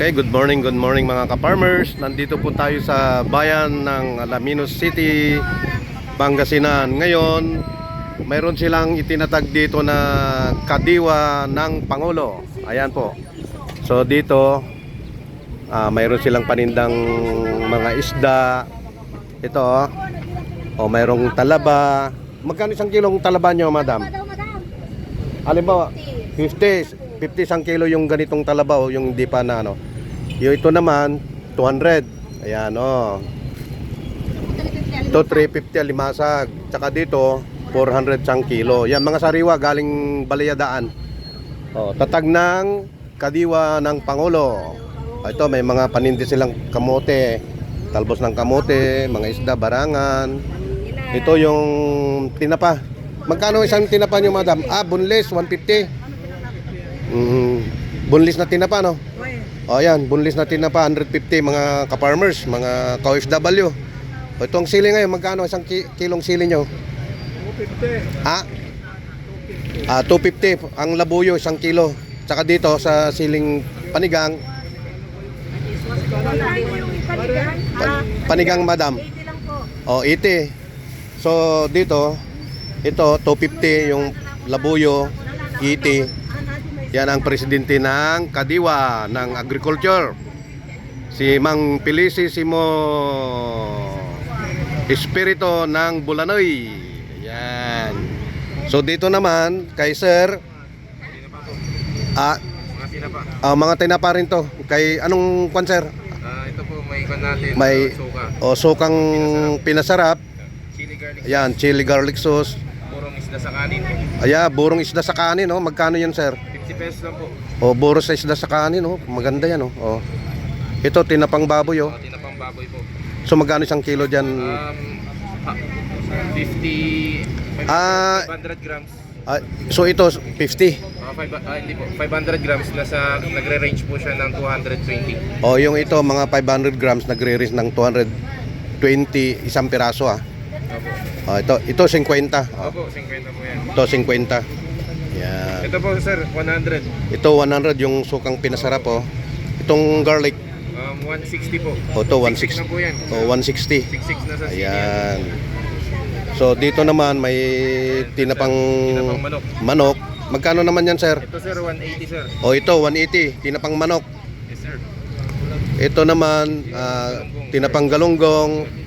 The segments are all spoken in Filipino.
Okay, good morning mga ka-farmers. Nandito po tayo sa bayan ng Alaminos City, Pangasinan. Ngayon, mayroon silang itinatag dito na kadiwa ng Pangulo. Ayan po. So dito, mayroon silang panindang mga isda. Ito, mayroong talaba. Magkano isang kilong talaba nyo, madam? Halimbawa, 50 isang kilo yung ganitong talabaw, yung hindi pa na ano. Yung ito naman 200. Ayan ito 350 limasag. Tsaka dito 400 isang kilo. Yan mga sariwa galing Balayadaan. Tatag ng kadiwa ng Pangulo. Ito may mga paninda silang kamote, talbos ng kamote, mga isda, barangan. Ito yung tinapa. Magkano isang tinapa nyo, madam? Boneless 150. Boneless na tinapa, no? Ayan, boneless na tinapa 150 mga ka-farmers, mga ka-OFW. Ito ang sili ngayon, magkano isang kilong sili nyo? 250 ang labuyo, isang kilo. Tsaka dito sa siling panigang, panigang madam, 80. So dito, ito 250 yung labuyo, 80. Yan ang presidente ng kadiwa ng agriculture, si Mang Felicissimo Espiritu ng Bulanoy. Yan. So dito naman kay sir, mga tinapa rin to. Kay anong kwan sir? Ito po may kwan natin, may suka. Sukang pinasarap. Chili garlic. Yan, chili garlic sauce. Burong isda sa kanin. Burong isda sa kanin, no? Magkano yan sir? 50 pesos lang po. Buro sa isda sa kanin, no? Maganda yan, no? Ito tinapang baboy, Tinapang baboy po. So magkano isang kilo dyan? 500 grams. So ito 50. Hindi po, 500 grams nagre-range po siya ng 220. Yung ito mga 500 grams nagre-range ng 220 isang piraso ito 50. Opo, 50 po yan. Ito 50. Yan. Ito po sir, 100. Ito 100 yung sukang pinasarap Itong garlic 160 po. ito 160 na po yan. 160. 66 na sa sili. Ayan. So dito naman may tinapang manok. Magkano naman yan sir? Ito sir, 180 sir. Ito 180 tinapang manok. Yes sir. Ito naman tinapang galunggong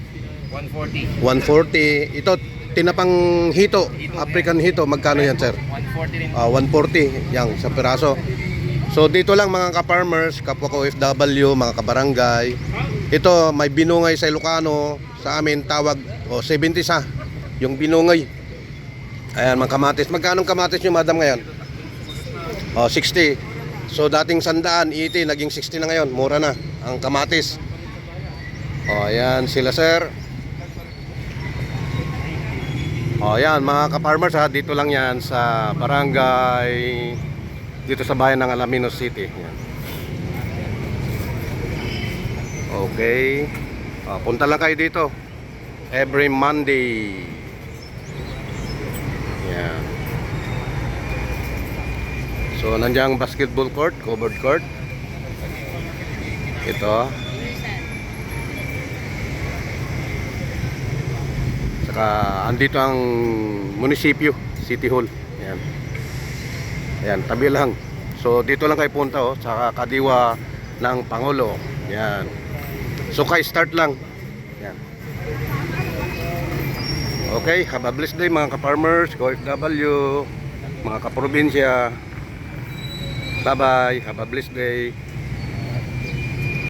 140. 140. Ito tinapang hito, African hito. Magkano yan sir? 140 rin. 140 yang sa piraso. So dito lang mga ka-farmers, kapwa ko OFW, mga kabarangay. Ito may binungay sa Ilocano, sa amin tawag 70 sa yung binungay. Ayan mga kamatis. Magkano kamatis nyo madam ngayon? 60. So dating 100, 80, naging 60 na ngayon. Mura na ang kamatis. Ayan sila sir. Ayan mga ka-farmers dito lang yan sa barangay, dito sa bayan ng Alaminos City. Yan. Okay. Punta lang kayo dito every Monday. Yan. So nandiyan basketball court, covered court. Ito. Saka andito ang munisipyo, City Hall. Yan. Ayan, tabi lang. So dito lang kayo punta sa kadiwa ng Pangulo. Yan. So start lang. Yan. Okay, have a blessed day mga ka-farmers, OFW, mga ka-probinsya. Bye-bye, have a blessed day.